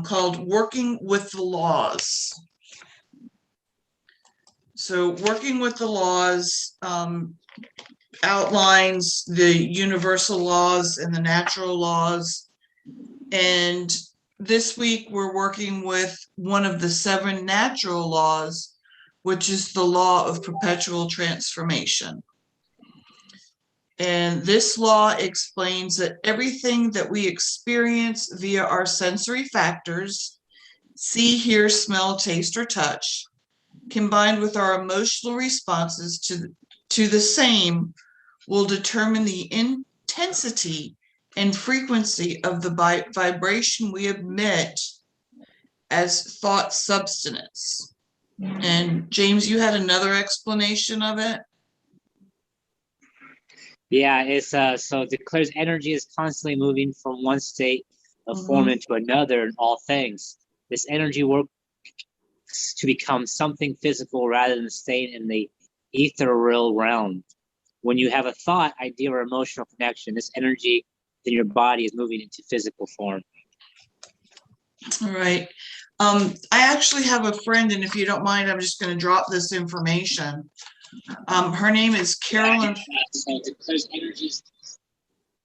called Working with the Laws. So Working with the Laws outlines the universal laws and the natural laws. And this week we're working with one of the 7 natural laws, which is the law of perpetual transformation. And this law explains that everything that we experience via our sensory factors, see, hear, smell, taste, or touch, combined with our emotional responses to the same, will determine the intensity and frequency of the vibration we emit as thought substance. And James, you had another explanation of it? Yeah, it's so it declares energy is constantly moving from one state of form into another in all things. This energy works to become something physical rather than staying in the ethereal realm. When you have a thought, idea, or emotional connection, this energy in your body is moving into physical form. All right. I actually have a friend, and if you don't mind, I'm just going to drop this information. Her name is Carolyn.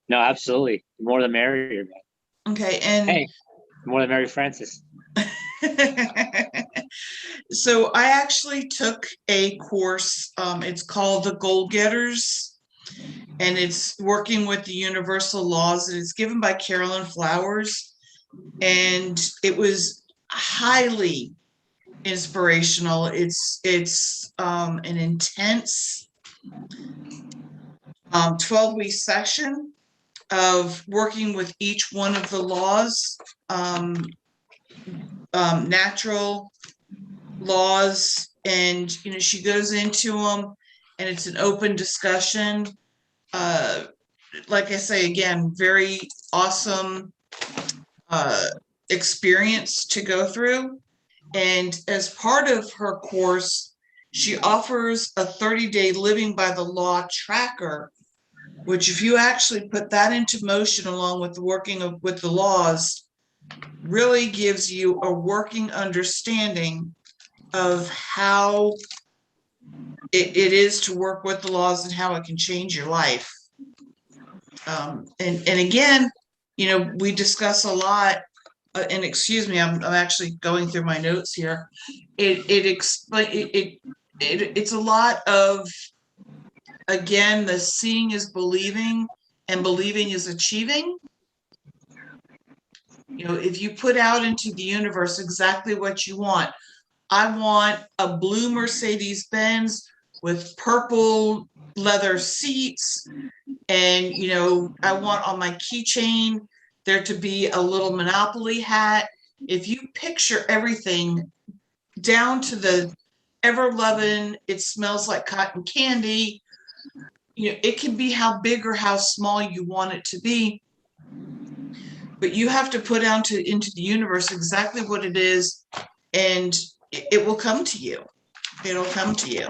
No, absolutely. The more the merrier. Okay, and hey, the more the merrier, Francis. So I actually took a course. It's called The Goal Getters, and it's working with the universal laws, and it's given by Carolyn Flowers, and it was highly inspirational. It's an intense 12-week session of working with each one of the laws, natural laws, and she goes into them, and it's an open discussion. Like I say, again, very awesome experience to go through. And as part of her course, she offers a 30-day living by the law tracker, which if you actually put that into motion along with the working with the laws, really gives you a working understanding of how it is to work with the laws and how it can change your life. And again, we discuss a lot, and excuse me, I'm actually going through my notes here. It's a lot of, again, the seeing is believing and believing is achieving. If you put out into the universe exactly what you want, I want a blue Mercedes-Benz with purple leather seats, and I want on my keychain there to be a little Monopoly hat. If you picture everything down to the ever-loving, it smells like cotton candy, it can be how big or how small you want it to be, but you have to put out into the universe exactly what it is, and it will come to you. It'll come to you.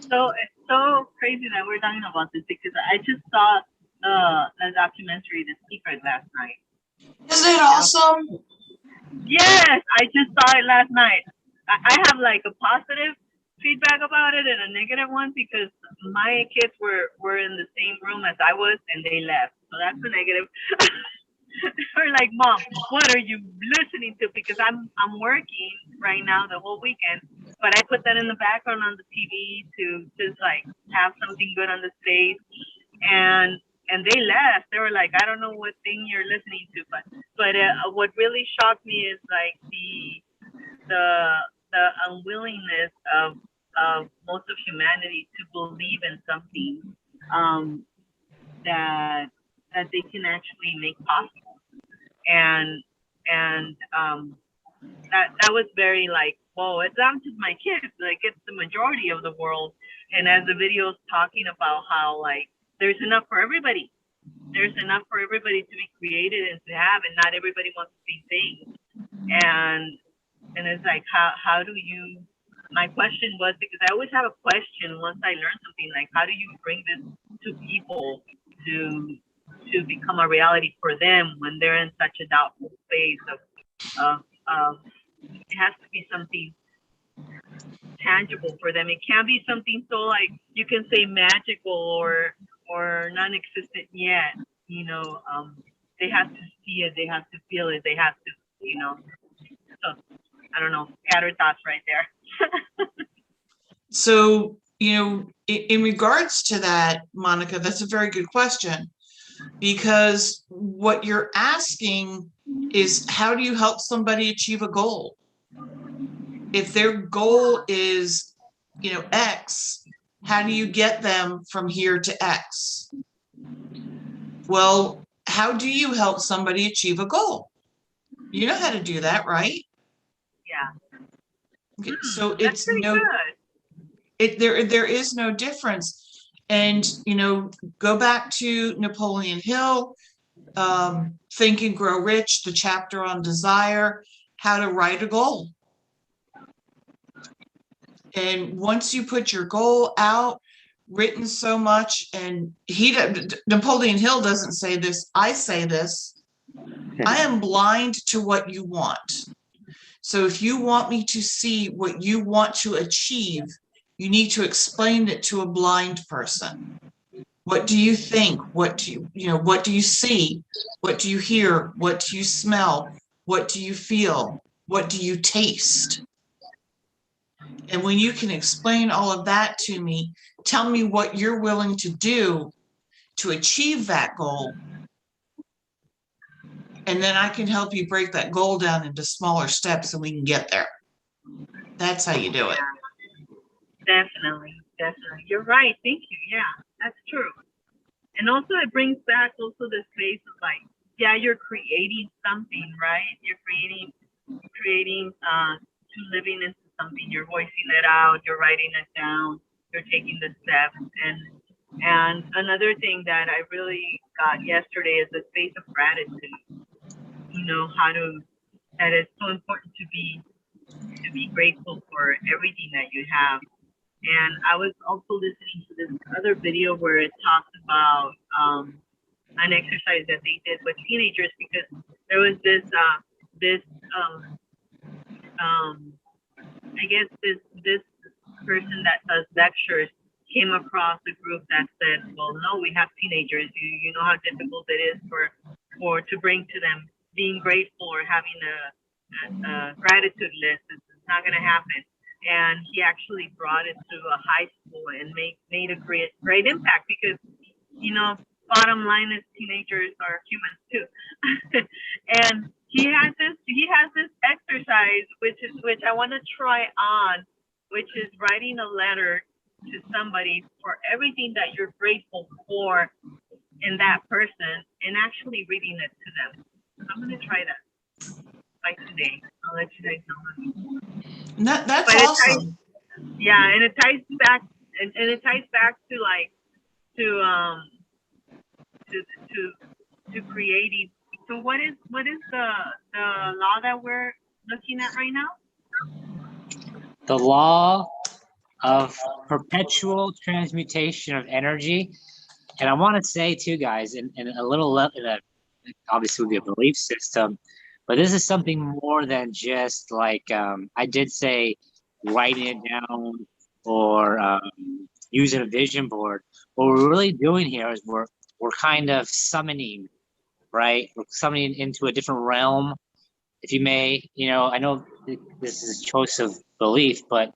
So it's so crazy that we're talking about this, because I just saw the documentary The Secret last night. Isn't it awesome? Yes, I just saw it last night. I have like a positive feedback about it and a negative one, because my kids were in the same room as I was and they left. So that's the negative. We're like, Mom, what are you listening to? Because I'm working right now the whole weekend, but I put that in the background on the TV to just like have something good on the stage. And they left. They were like, I don't know what thing you're listening to, but what really shocked me is like the unwillingness of most of humanity to believe in something that they can actually make possible, and that was very like, whoa, it's not just my kids, like it's the majority of the world. And as the video is talking about how like there's enough for everybody. There's enough for everybody to be created and to have, and not everybody wants the same thing. And it's like, how do you, my question was, because I always have a question once I learn something, like how do you bring this to people to to become a reality for them when they're in such a doubtful space of it has to be something tangible for them. It can't be something so like you can say magical or non-existent yet. You know, they have to see it, they have to feel it, they have to, you know. So I don't know, scattered thoughts right there. So, in regards to that, Monica, that's a very good question, because what you're asking is, how do you help somebody achieve a goal? If their goal is, X, how do you get them from here to X? Well, how do you help somebody achieve a goal? You know how to do that, right? Yeah. Okay, so That's it's pretty good. There is no difference. And, go back to Napoleon Hill, Think and Grow Rich, the chapter on desire, how to write a goal. And once you put your goal out, written so much, and Napoleon Hill doesn't say this, I say this, I am blind to what you want. So if you want me to see what you want to achieve, you need to explain it to a blind person. What do you think? What do you see? What do you hear? What do you smell? What do you feel? What do you taste? And when you can explain all of that to me, tell me what you're willing to do to achieve that goal. And then I can help you break that goal down into smaller steps so we can get there. That's how you do it. Definitely. You're right. Thank you. Yeah, that's true. And also it brings back also the space of like, yeah, you're creating something, right? You're creating to living into something. You're voicing it out, you're writing it down, you're taking the steps. And another thing that I really got yesterday is the space of gratitude. You know, that it's so important to be grateful for everything that you have. And I was also listening to this other video where it talks about an exercise that they did with teenagers, because there was this I guess this person that does lectures came across a group that said, well, no, we have teenagers. You know how difficult it is for to bring to them being grateful or having a gratitude list. It's not going to happen. And he actually brought it to a high school and made a great impact, because, bottom line is teenagers are humans too. And he has this exercise, which I want to try on, which is writing a letter to somebody for everything that you're grateful for in that person, and actually reading it to them. I'm going to try that by today. I'll let you guys know. That's awesome. And it ties back, and it ties back to to creating. So what is the law that we're looking at right now? The law of perpetual transmutation of energy. And I want to say too, guys, in a little level, obviously would be a belief system, but this is something more than just like, I did say writing it down or using a vision board. What we're really doing here is we're kind of summoning, right? We're summoning into a different realm, if you may. I know this is a choice of belief, but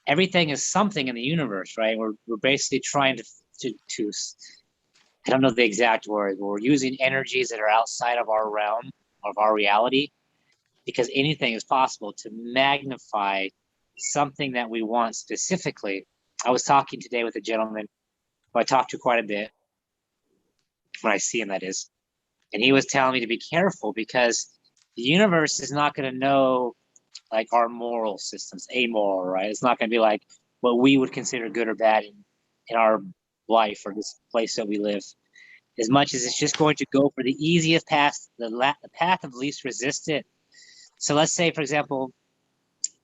everything is something in the universe, right? We're basically trying to I don't know the exact word, but we're using energies that are outside of our realm, of our reality, because anything is possible to magnify something that we want specifically. I was talking today with a gentleman who I talk to quite a bit, when I see him, that is, and he was telling me to be careful, because the universe is not going to know like our moral systems, amoral, right? It's not going to be like what we would consider good or bad in our life or this place that we live, as much as it's just going to go for the easiest path, the path of least resistance. So let's say, for example,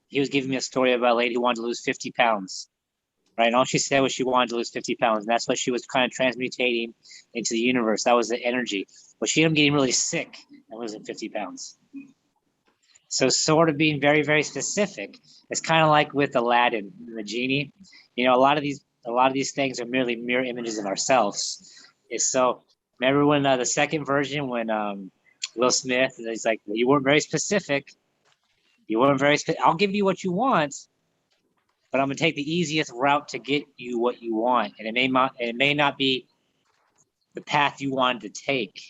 he was giving me a story about a lady who wanted to lose 50 pounds, right? And all she said was she wanted to lose 50 pounds. And that's what she was kind of transmutating into the universe. That was the energy. But she ended up getting really sick and losing 50 pounds. So sort of being very, very specific. It's kind of like with Aladdin, the genie. You know, a lot of these things are merely mirror images of ourselves. So remember when the second version, when Will Smith, he's like, well, you weren't very specific. You weren't very specific. I'll give you what you want, but I'm gonna take the easiest route to get you what you want, and it may not be the path you wanted to take.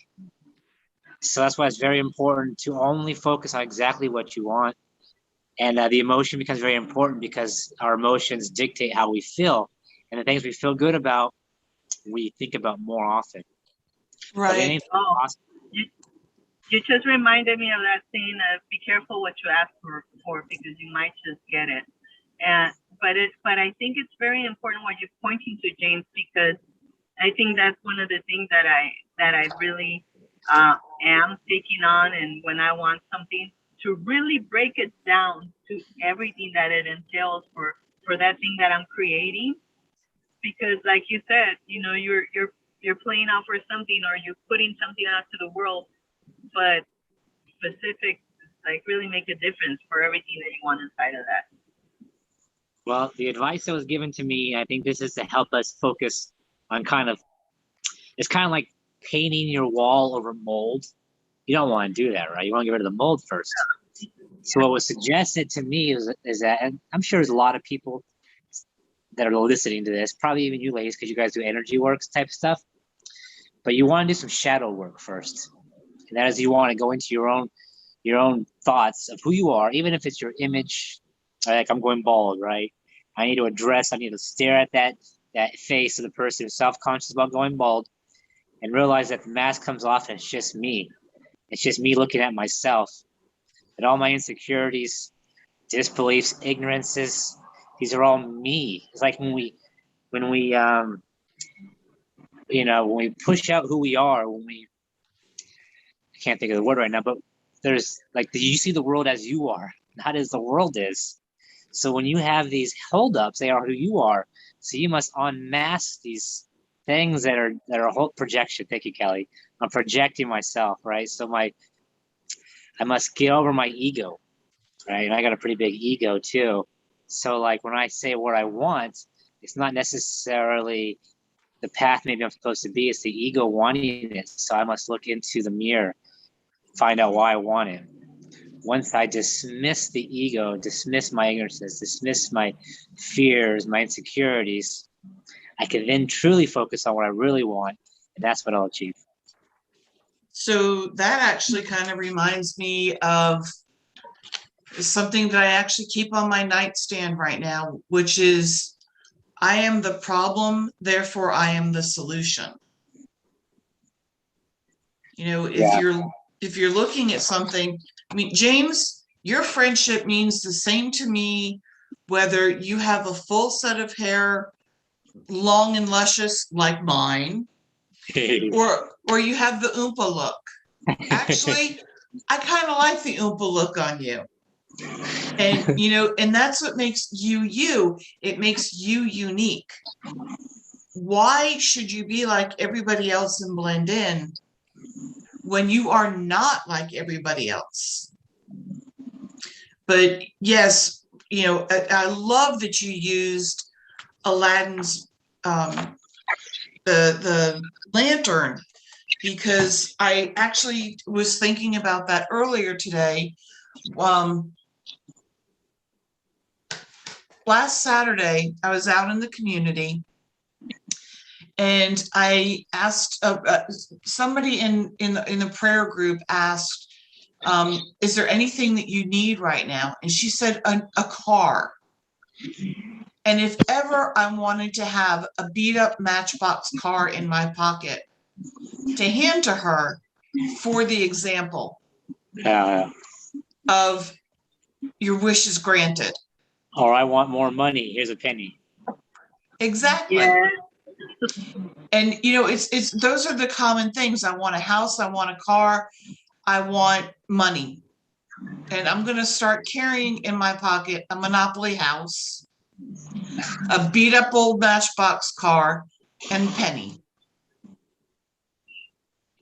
So that's why it's very important to only focus on exactly what you want, and the emotion becomes very important because our emotions dictate how we feel, and the things we feel good about, we think about more often. Right. You just reminded me of that saying of be careful what you ask for because you might just get it. But I think it's very important what you're pointing to, James, because I think that's one of the things that I really am taking on, and when I want something to really break it down to everything that it entails for that thing that I'm creating, because like you said, you know, you're playing out for something, or you're putting something out to the world, but specific, like, really make a difference for everything that you want inside of that. Well, the advice that was given to me, I think this is to help us focus on it's kind of like painting your wall over mold. You don't want to do that, right? You want to get rid of the mold first. So what was suggested to me is that, and I'm sure there's a lot of people that are listening to this, probably even you ladies, because you guys do energy works type stuff, but you want to do some shadow work first. And that is, you want to go into your own thoughts of who you are, even if it's your image. Like, I'm going bald, right? I need to stare at that face of the person who's self-conscious about going bald and realize that the mask comes off and it's just me. It's just me looking at myself. And all my insecurities, disbeliefs, ignorances, these are all me. It's like when we push out who we are, I can't think of the word right now, but there's like, you see the world as you are, not as the world is. So when you have these holdups, they are who you are. So you must unmask these things that are a whole projection. Thank you, Kelly. I'm projecting myself, right? So I must get over my ego, right? And I got a pretty big ego too. So like when I say what I want, it's not necessarily the path maybe I'm supposed to be. It's the ego wanting it. So I must look into the mirror, find out why I want it. Once I dismiss the ego, dismiss my ignorances, dismiss my fears, my insecurities, I can then truly focus on what I really want, and that's what I'll achieve. So that actually kind of reminds me of something that I actually keep on my nightstand right now, which is, I am the problem, therefore I am the solution. You know, if you're looking at something, I mean, James, your friendship means the same to me, whether you have a full set of hair, long and luscious like mine, or you have the Oompa look. Actually, I kind of like the Oompa look on you. And, you know, and that's what makes you you. It makes you unique. Why should you be like everybody else and blend in when you are not like everybody else? But yes, you know, I love that you used Aladdin's the lantern, because I actually was thinking about that earlier today. Last Saturday, I was out in the community, and I asked somebody in the prayer group asked, "Is there anything that you need right now?" And she said, "A car." And if ever I wanted to have a beat up Matchbox car in my pocket to hand to her for the example of your wish is granted. Or I want more money. Here's a penny. Exactly. Yeah. And you know, it's those are the common things. I want a house, I want a car, I want money. And I'm going to start carrying in my pocket a Monopoly house a beat up old Matchbox car, and penny.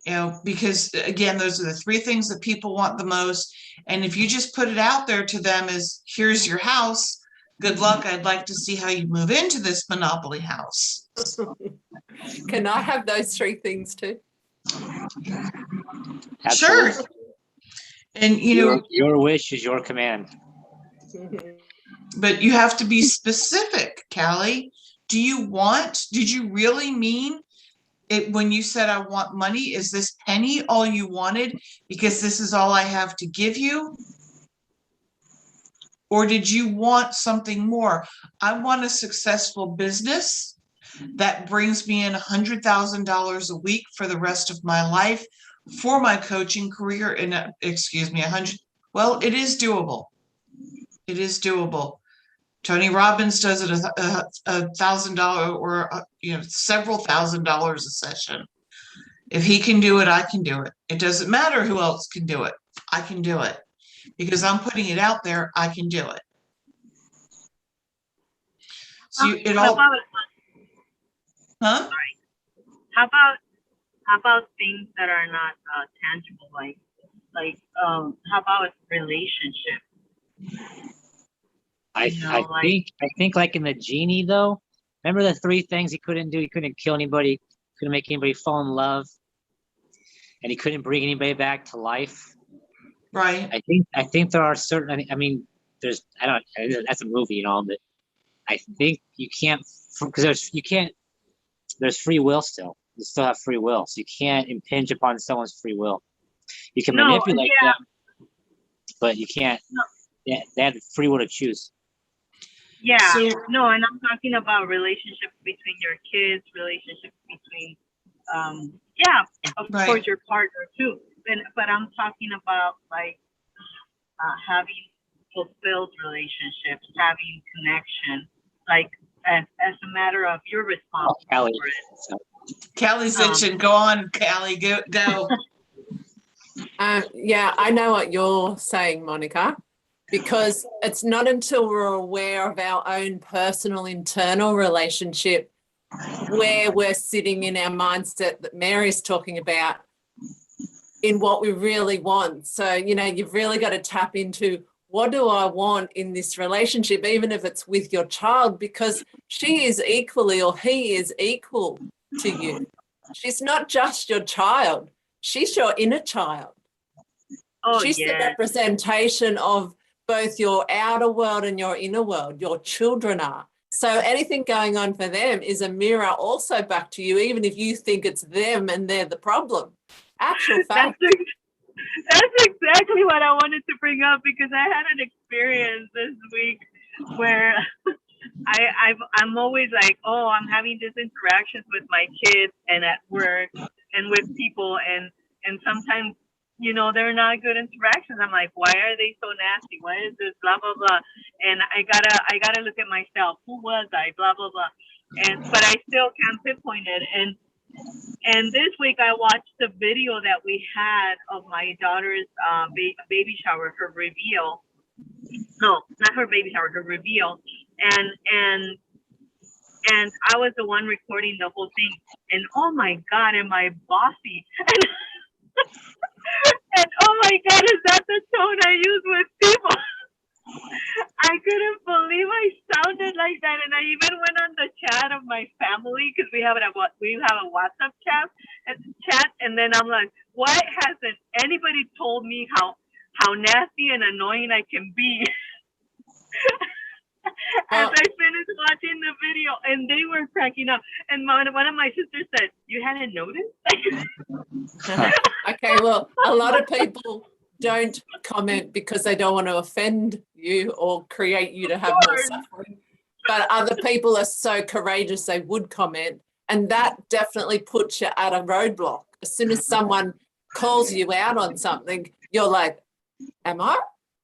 You know, because again, those are the three things that people want the most. And if you just put it out there to them as, here's your house, good luck. I'd like to see how you move into this Monopoly house. Can I have those three things too? Sure. And you know, your wish is your command. but you have to be specific, Callie. Did you really mean it when you said I want money? Is this penny all you wanted because this is all I have to give you? Or did you want something more? I want a successful business that brings me in $100,000 a week for the rest of my life for my coaching career. And excuse me, 100. Well, it is doable. It is doable. Tony Robbins does it $1,000 or several $1,000s a session. If he can do it, I can do it. It doesn't matter who else can do it. I can do it because I'm putting it out there. I can do it. So it all. Huh? Sorry. How about things that are not tangible, like how about a relationship? I think like in the genie though, remember the three things he couldn't do? He couldn't kill anybody, couldn't make anybody fall in love, and he couldn't bring anybody back to life. Right. I think there are certain. I mean, there's that's a movie and all, but I think you can't because there's free will still. You still have free will, so you can't impinge upon someone's free will. You can manipulate them, but you can't. No. Yeah, they have the free will to choose. Yeah, So, and I'm talking about relationships between your kids, relationships between, of Right. course, your partner too. But I'm talking about like having fulfilled relationships, having connection, like as a matter of you're responsible for it. Callie's itching. Go on, Callie. Go. Yeah, I know what you're saying, Monica, because it's not until we're aware of our own personal internal relationship where we're sitting in our mindset that Mary's talking about in what we really want. So, you've really got to tap into what do I want in this relationship, even if it's with your child, because she is equally or he is equal to you. She's not just your child. She's your inner child. Oh, She's the representation of both your outer world and your inner world. Your children are. So anything going on for them is a mirror also back to you, even if you think it's them and they're the problem. Actual fact. That's exactly what I wanted to bring up, because I had an experience this week where I'm always like, oh, I'm having these interactions with my kids and at work and with people, and sometimes they're not good interactions. I'm like, why are they so nasty? Why is this blah blah blah? And I gotta look at myself. Who was I? Blah blah blah. But I still can't pinpoint it. And this week I watched the video that we had of my daughter's baby shower, her reveal. No, not her baby shower, her reveal. And I was the one recording the whole thing. And oh my God, am I bossy? And oh my God, is that the tone I use with people? I couldn't believe I sounded like that. And I even went on the chat of my family, because we have a WhatsApp chat, and then I'm like, why hasn't anybody told me how nasty and annoying I can be? As I finished watching the video, and they were cracking up. And one of my sisters said, "You hadn't noticed?" Okay, well, a lot of people don't comment because they don't want to offend you or create you to have more suffering. But other people are so courageous they would comment, and that definitely puts you at a roadblock. As soon as someone calls you out on something, you're like, am I?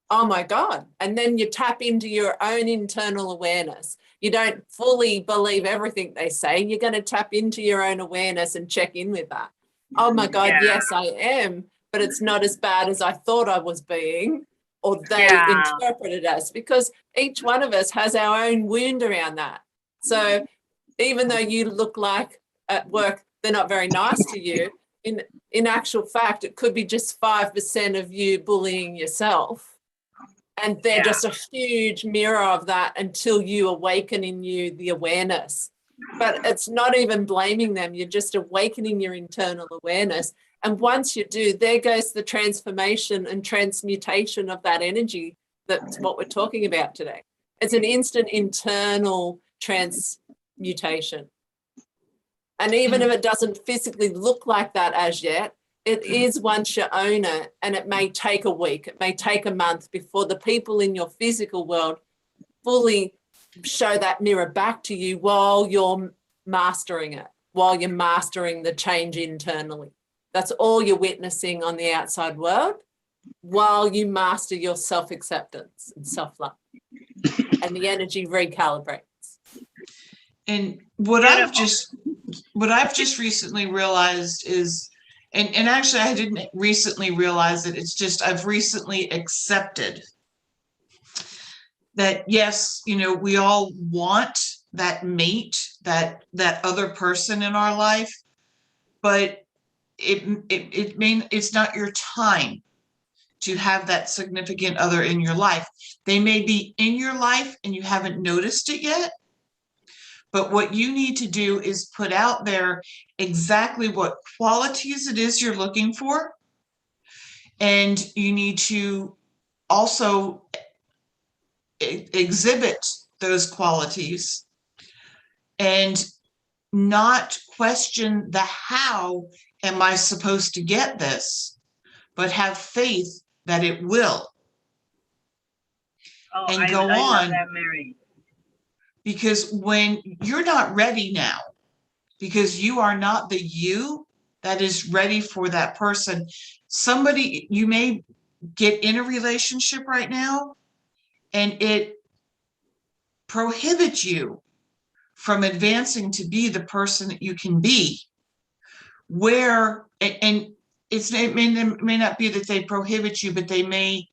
Oh my God. And then you tap into your own internal awareness. You don't fully believe everything they say. You're going to tap into your own awareness and check in with that. Oh my God, yes, I am, but it's not as bad as I thought I was being, or they interpret it as, because each one of us has our own wound around that. So even though you look like at work they're not very nice to you, in actual fact, it could be just 5% of you bullying yourself. And they're just a huge mirror of that until you awaken in you the awareness. But it's not even blaming them. You're just awakening your internal awareness. And once you do, there goes the transformation and transmutation of that energy. That's what we're talking about today. It's an instant internal transmutation. And even if it doesn't physically look like that as yet, it is once you own it, and it may take a week, it may take a month before the people in your physical world fully show that mirror back to you while you're mastering it, while you're mastering the change internally. That's all you're witnessing on the outside world while you master your self-acceptance and self-love, and the energy recalibrates. And what I've just recently realized is, and actually I didn't recently realize it, it's just I've recently accepted that, yes, you know, we all want that mate, that other person in our life, but it's not your time to have that significant other in your life. They may be in your life and you haven't noticed it yet. But what you need to do is put out there exactly what qualities it is you're looking for. And you need to also exhibit those qualities and not question the how am I supposed to get this, but have faith that it will. And go I on. love that, Mary. Because when you're not ready now, because you are not the you that is ready for that person, somebody, you may get in a relationship right now and it prohibits you from advancing to be the person that you can be. Where, and it may not be that they prohibit you, but they may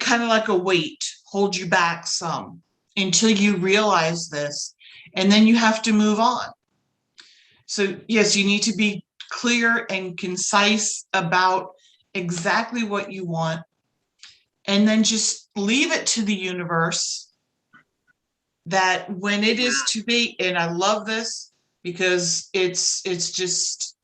kind of like a weight hold you back some until you realize this, and then you have to move on. So yes, you need to be clear and concise about exactly what you want, and then just leave it to the universe that when it is to be. And I love this because it's just,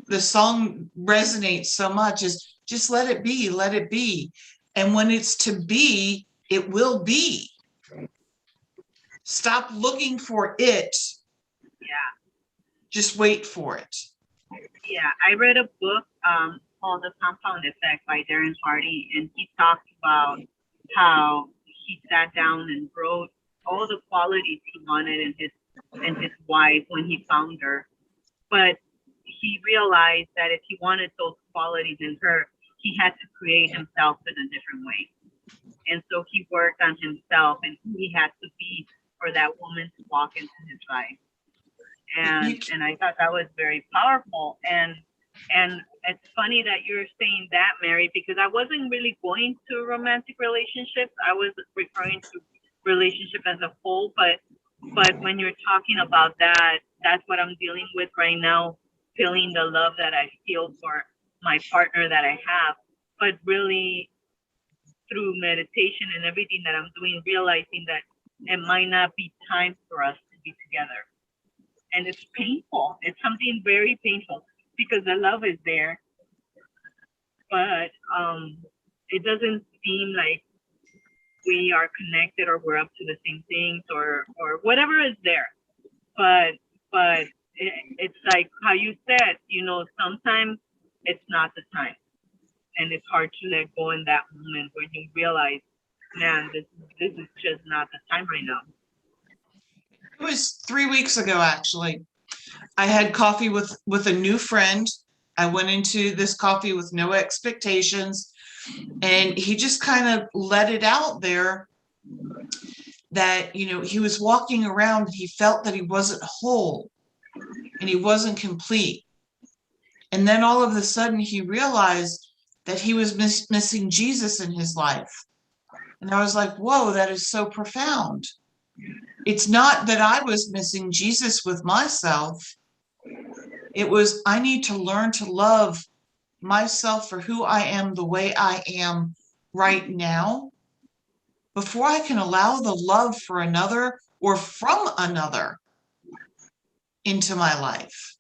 the song resonates so much, is just let it be, let it be. And when it's to be, it will be. Stop looking for it. Yeah. Just wait for it. Yeah, I read a book called The Compound Effect by Darren Hardy, and he talked about how he sat down and wrote all the qualities he wanted in his wife when he found her. But he realized that if he wanted those qualities in her, he had to create himself in a different way. And so he worked on himself and who he had to be for that woman to walk into his life. And I thought that was very powerful. And it's funny that you're saying that, Mary, because I wasn't really going to romantic relationships. I was referring to relationship as a whole. But when you're talking about that, that's what I'm dealing with right now, feeling the love that I feel for my partner that I have, but really through meditation and everything that I'm doing, realizing that it might not be time for us to be together. And it's painful. It's something very painful because the love is there, but it doesn't seem like we are connected or we're up to the same things or whatever is there. But it's like how you said, you know, sometimes it's not the time. And it's hard to let go in that moment when you realize, man, this is just not the time right now. It was 3 weeks ago, actually. I had coffee with a new friend. I went into this coffee with no expectations, and he just kind of let it out there that, you know, he was walking around and he felt that he wasn't whole and he wasn't complete. And then all of a sudden he realized that he was missing Jesus in his life. And I was like, whoa, that is so profound. It's not that I was missing Jesus with myself. It was, I need to learn to love myself for who I am, the way I am right now, before I can allow the love for another or from another into my life.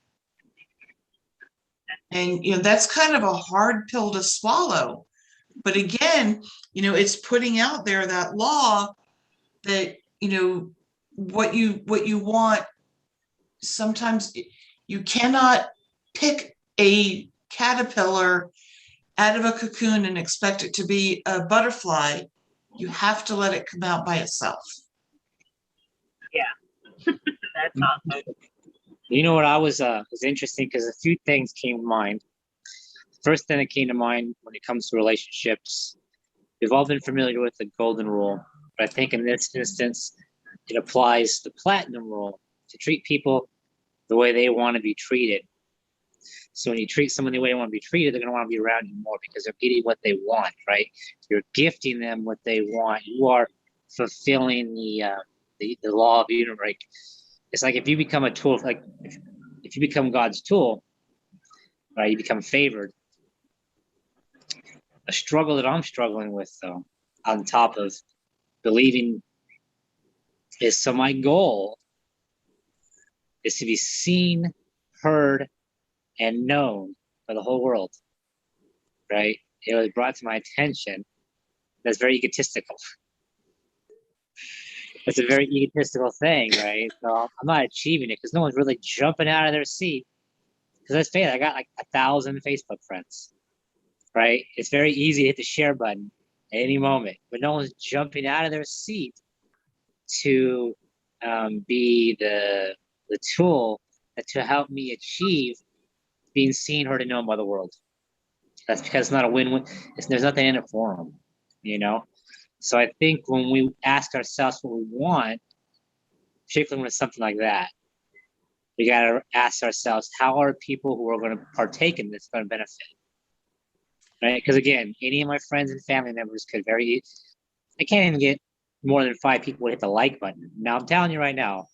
And, that's kind of a hard pill to swallow. But again, it's putting out there that law that, what you want, sometimes you cannot pick a caterpillar out of a cocoon and expect it to be a butterfly. You have to let it come out by itself. Yeah. That's awesome. You know what was interesting, because a few things came to mind. First thing that came to mind when it comes to relationships, we've all been familiar with the golden rule, but I think in this instance, it applies the platinum rule to treat people the way they want to be treated. So when you treat someone the way they want to be treated, they're going to want to be around you more because they're getting what they want, right? You're gifting them what they want. You are fulfilling the law of universe. Right? It's like if you become a tool, like if you become God's tool, right? You become favored. A struggle that I'm struggling with, though, on top of believing, is so my goal is to be seen, heard, and known by the whole world, right? It was brought to my attention. That's very egotistical. It's a very egotistical thing, right? So I'm not achieving it because no one's really jumping out of their seat. Because let's face it, I got like 1,000 Facebook friends, right? It's very easy to hit the share button at any moment, but no one's jumping out of their seat to be the tool to help me achieve being seen, heard, and known by the world. That's because it's not a win-win. There's nothing in it for them, So I think when we ask ourselves what we want, particularly when it's something like that, we got to ask ourselves, how are people who are going to partake in this going to benefit? Right? Because again, any of my friends and family members I can't even get more than 5 people to hit the like button. Now I'm telling you right now,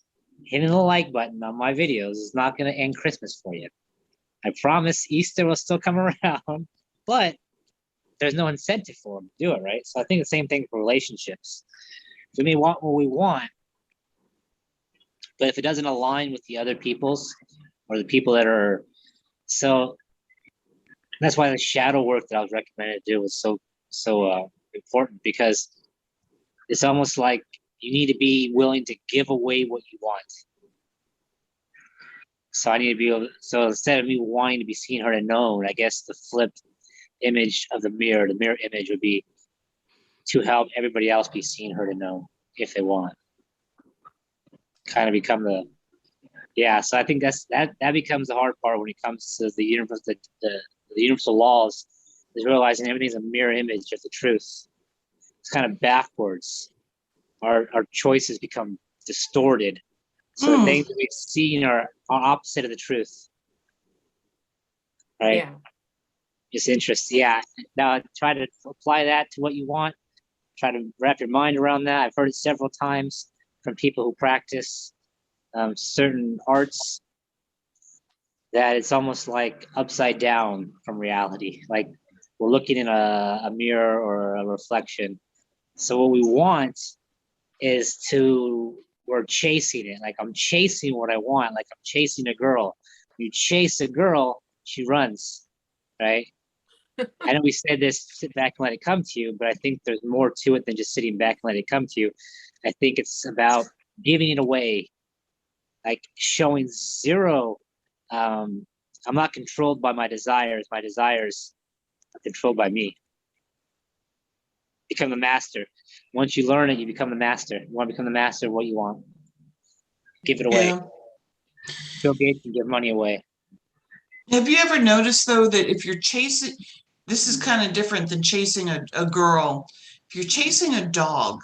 hitting the like button on my videos is not going to end Christmas for you. I promise Easter will still come around, but there's no incentive for them to do it, right? So I think the same thing for relationships. We may want what we want, but if it doesn't align with the other people's or the people that are, so that's why the shadow work that I was recommended to do was so important, because it's almost like you need to be willing to give away what you want. So I need to be able. So instead of me wanting to be seen, heard, and known, I guess the flipped image of the mirror image would be to help everybody else be seen, heard, and known if they want. Kind of become so I think that becomes the hard part when it comes to the universe, the universal laws, is realizing everything's a mirror image of the truth. It's kind of backwards. Our choices become distorted. So the things that we've seen are opposite of the truth. Right? Yeah. It's interesting. Yeah. Now try to apply that to what you want. Try to wrap your mind around that. I've heard it several times from people who practice certain arts, that it's almost like upside down from reality. Like we're looking in a mirror or a reflection. So what we want is we're chasing it. Like I'm chasing what I want. Like I'm chasing a girl. You chase a girl, she runs, right? I know we said this, sit back and let it come to you, but I think there's more to it than just sitting back and let it come to you. I think it's about giving it away, like showing zero. I'm not controlled by my desires. My desires are controlled by me. Become the master. Once you learn it, you become the master. You want to become the master of what you want. Give it away. Yeah. Bill Gates can give money away. Have you ever noticed, though, that if you're chasing, this is kind of different than chasing a girl. If you're chasing a dog,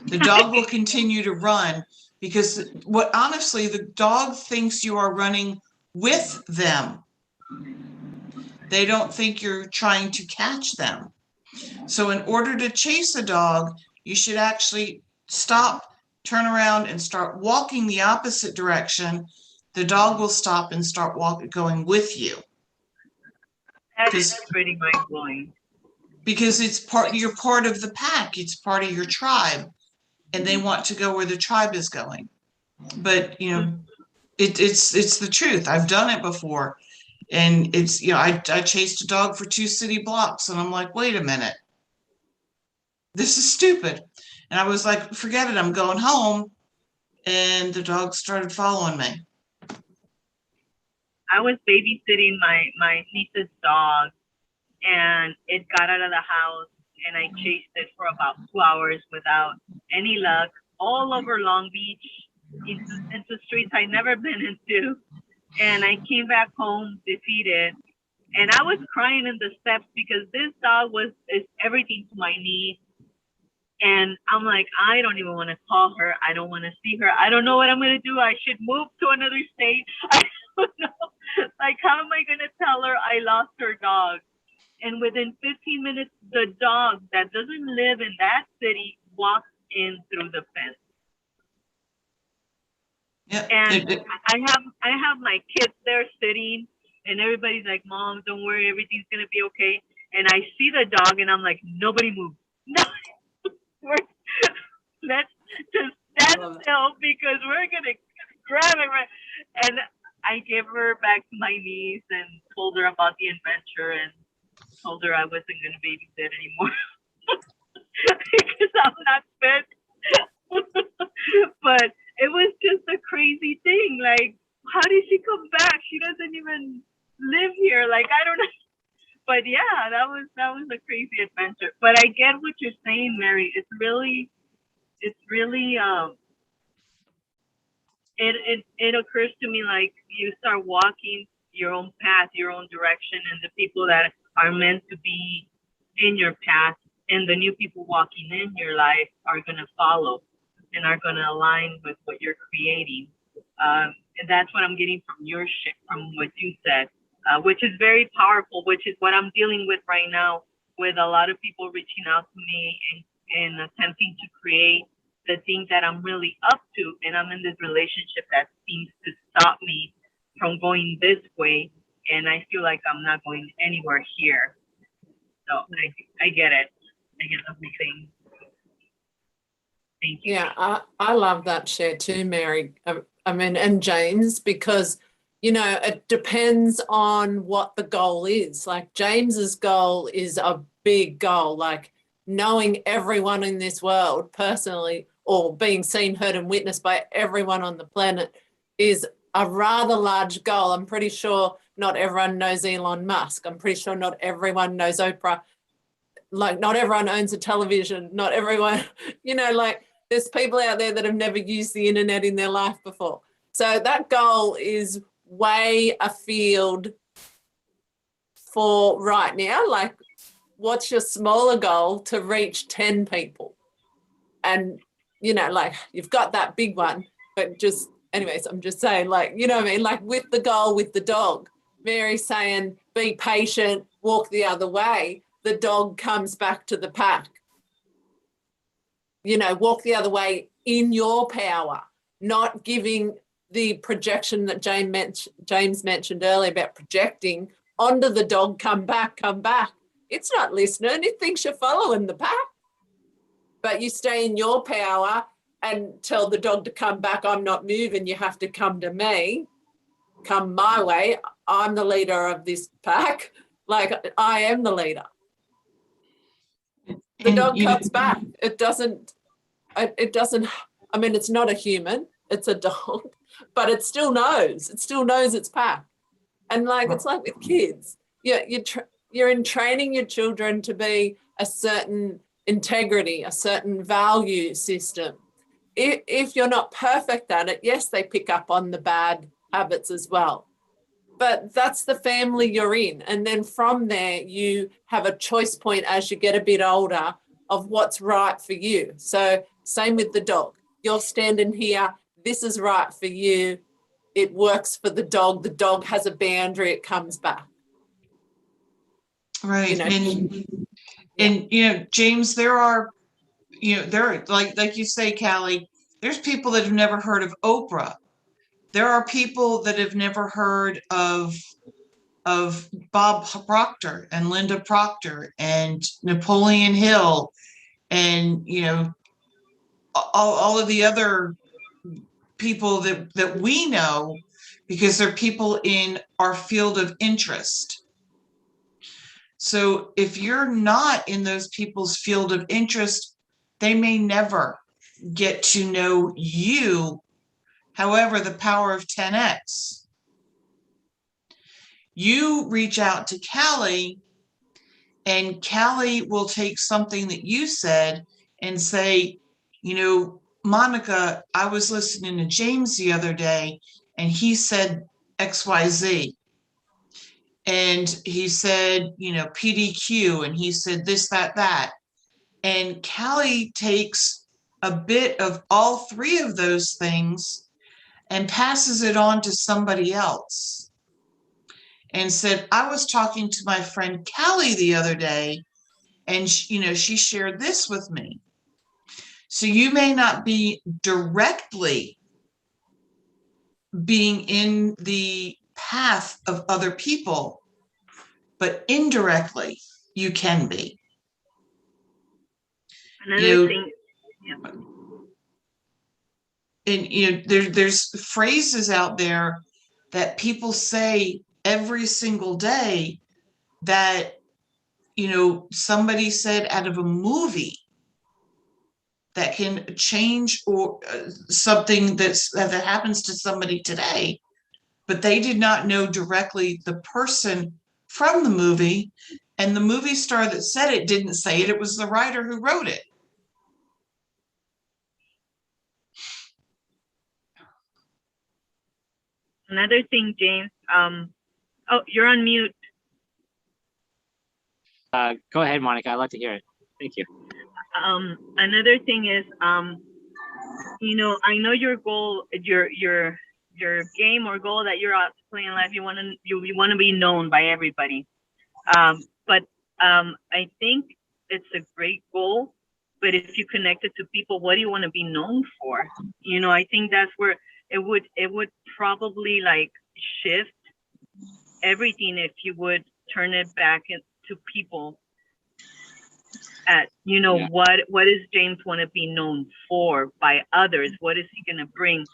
the dog will continue to run because honestly, the dog thinks you are running with them. They don't think you're trying to catch them. So in order to chase a dog, you should actually stop, turn around, and start walking the opposite direction. The dog will stop and start going with you. That is pretty mind blowing. Because you're part of the pack. It's part of your tribe, and they want to go where the tribe is going. But you know, it's the truth. I've done it before, and it's, you know, I chased a dog for 2 city blocks, and I'm like, wait a minute, this is stupid. And I was like, forget it, I'm going home. And the dog started following me. I was babysitting my niece's dog, and it got out of the house, and I chased it for about 2 hours without any luck, all over Long Beach, into streets I'd never been into. And I came back home defeated, and I was crying in the steps because this dog is everything to my niece. And I'm like, I don't even want to call her. I don't want to see her. I don't know what I'm going to do. I should move to another state. I don't know. Like, how am I going to tell her I lost her dog? And within 15 minutes, the dog that doesn't live in that city walks in through the fence. Yeah. And I have my kids there sitting, and everybody's like, Mom, don't worry, everything's going to be okay. And I see the dog, and I'm like, nobody move. No. Let's just stand still because we're gonna grab it. And I gave her back to my niece and told her about the adventure and told her I wasn't gonna babysit anymore because I'm not fit. But it was just a crazy thing. Like, how did she come back? She doesn't even live here. Like, I don't know. But yeah, that was a crazy adventure. But I get what you're saying, Mary. It's really it occurs to me, like, you start walking your own path, your own direction, and the people that are meant to be in your path and the new people walking in your life are gonna follow and are gonna align with what you're creating. And that's what I'm getting from what you said. Which is very powerful, which is what I'm dealing with right now, with a lot of people reaching out to me and attempting to create the things that I'm really up to. And I'm in this relationship that seems to stop me from going this way. And I feel like I'm not going anywhere here. So I get it. I get the whole thing. Thank you. Yeah, I love that share too, Mary. I mean, and James, because you know, it depends on what the goal is. Like James's goal is a big goal, like knowing everyone in this world personally, or being seen, heard, and witnessed by everyone on the planet is a rather large goal. I'm pretty sure not everyone knows Elon Musk. I'm pretty sure not everyone knows Oprah. Like, not everyone owns a television. Not everyone, you know, like there's people out there that have never used the internet in their life before. So that goal is way afield for right now. Like, what's your smaller goal to reach 10 people? And, you know, like you've got that big one, but just, anyways, I'm just saying, like, you know what I mean? Like with the goal with the dog, Mary's saying, be patient, walk the other way. The dog comes back to the pack. You know, walk the other way in your power, not giving the projection that James mentioned earlier about projecting onto the dog, come back. It's not listening. It thinks you're following the pack. But you stay in your power and tell the dog to come back. I'm not moving. You have to come to me. Come my way. I'm the leader of this pack. Like, I am the leader. The dog comes back. It doesn't, I mean, it's not a human. It's a dog. But it still knows. It still knows its pack. And like, it's like with kids. You're in training your children to be a certain integrity, a certain value system. If you're not perfect at it, yes, they pick up on the bad habits as well. But that's the family you're in. And then from there, you have a choice point as you get a bit older of what's right for you. So same with the dog. You're standing here. This is right for you. It works for the dog. The dog has a boundary. It comes back. Right. You know, And James, there are like you say, Callie, there's people that have never heard of Oprah. There are people that have never heard of Bob Proctor and Linda Proctor and Napoleon Hill and all of the other people that we know, because they're people in our field of interest. So if you're not in those people's field of interest, they may never get to know you. However, the power of 10x. You reach out to Callie, and Callie will take something that you said and say, Monica, I was listening to James the other day, and he said XYZ. And he said, PDQ, and he said this, that, that. And Callie takes a bit of all three of those things and passes it on to somebody else. And said, I was talking to my friend Callie the other day, and she shared this with me. So you may not be directly being in the path of other people, but indirectly you can be. Another thing. Yeah. And there's phrases out there that people say every single day that somebody said out of a movie that can change or something that happens to somebody today, but they did not know directly the person from the movie, and the movie star that said it didn't say it. It was the writer who wrote it. Another thing, James. Oh, you're on mute. Go ahead, Monica. I'd like to hear it. Thank you. Another thing is, I know your goal, your game or goal that you're out to play in life. You want to be known by everybody. But I think it's a great goal. But if you connect it to people, what do you want to be known for? I think that's where it would probably like shift everything if you would turn it back into people. At what does James want to be known for by others? What is he going to bring?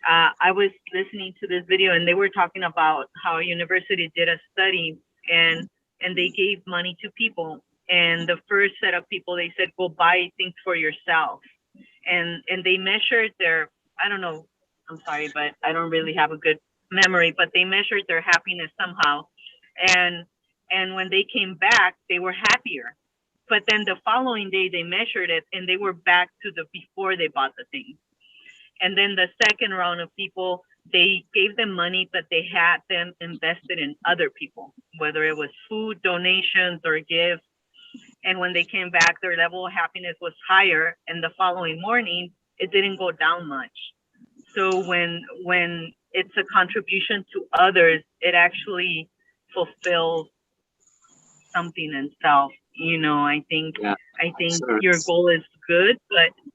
I was listening to this video, and they were talking about how a university did a study, and they gave money to people. And the first set of people, they said, go buy things for yourself. And they measured their, I don't know, I'm sorry, but I don't really have a good memory, but they measured their happiness somehow. And when they came back, they were happier. But then the following day they measured it, and they were back to the before they bought the thing. And then the second round of people, they gave them money, but they had them invested in other people, whether it was food, donations, or gifts. And when they came back, their level of happiness was higher. And the following morning, it didn't go down much. So when it's a contribution to others, it actually fulfills something in self. I think your goal is good,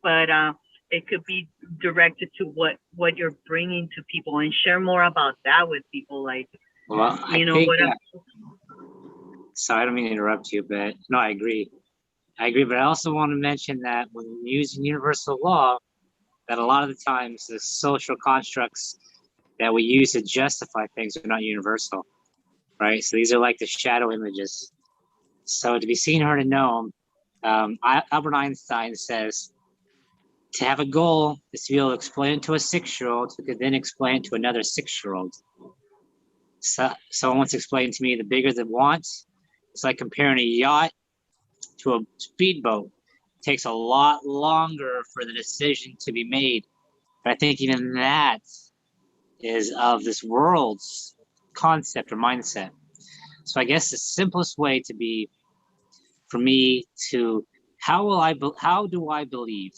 but it could be directed to what you're bringing to people, and share more about that with people. Like, well, sorry, I don't mean to interrupt you, but no, I agree. But I also want to mention that when using universal law, that a lot of the times the social constructs that we use to justify things are not universal, right? So these are like the shadow images. So to be seen, heard, and known, Albert Einstein says, to have a goal is to be able to explain it to a 6-year-old who could then explain it to another 6-year-old. So someone once explained to me, the bigger the want, it's like comparing a yacht to a speedboat. It takes a lot longer for the decision to be made. But I think even that is of this world's concept or mindset. So I guess the simplest way to be, for me to, how do I believe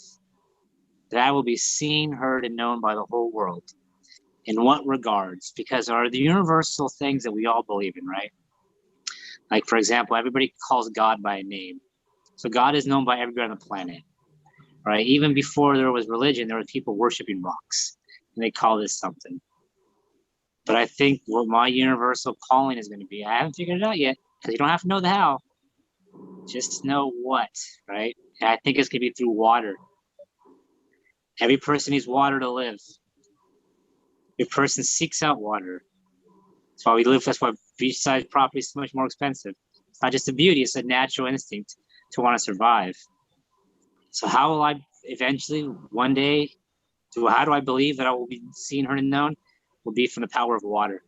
that I will be seen, heard, and known by the whole world? In what regards? Because are the universal things that we all believe in, right? Like, for example, everybody calls God by a name. So God is known by everybody on the planet, right? Even before there was religion, there were people worshiping rocks, and they call this something. But I think what my universal calling is going to be, I haven't figured it out yet, because you don't have to know the how, just know what, right? And I think it's going to be through water. Every person needs water to live. Every person seeks out water. That's why we live. That's why beachside property is so much more expensive. It's not just a beauty; it's a natural instinct to want to survive. So how will I eventually, one day, how do I believe that I will be seen, heard, and known? Will be from the power of water.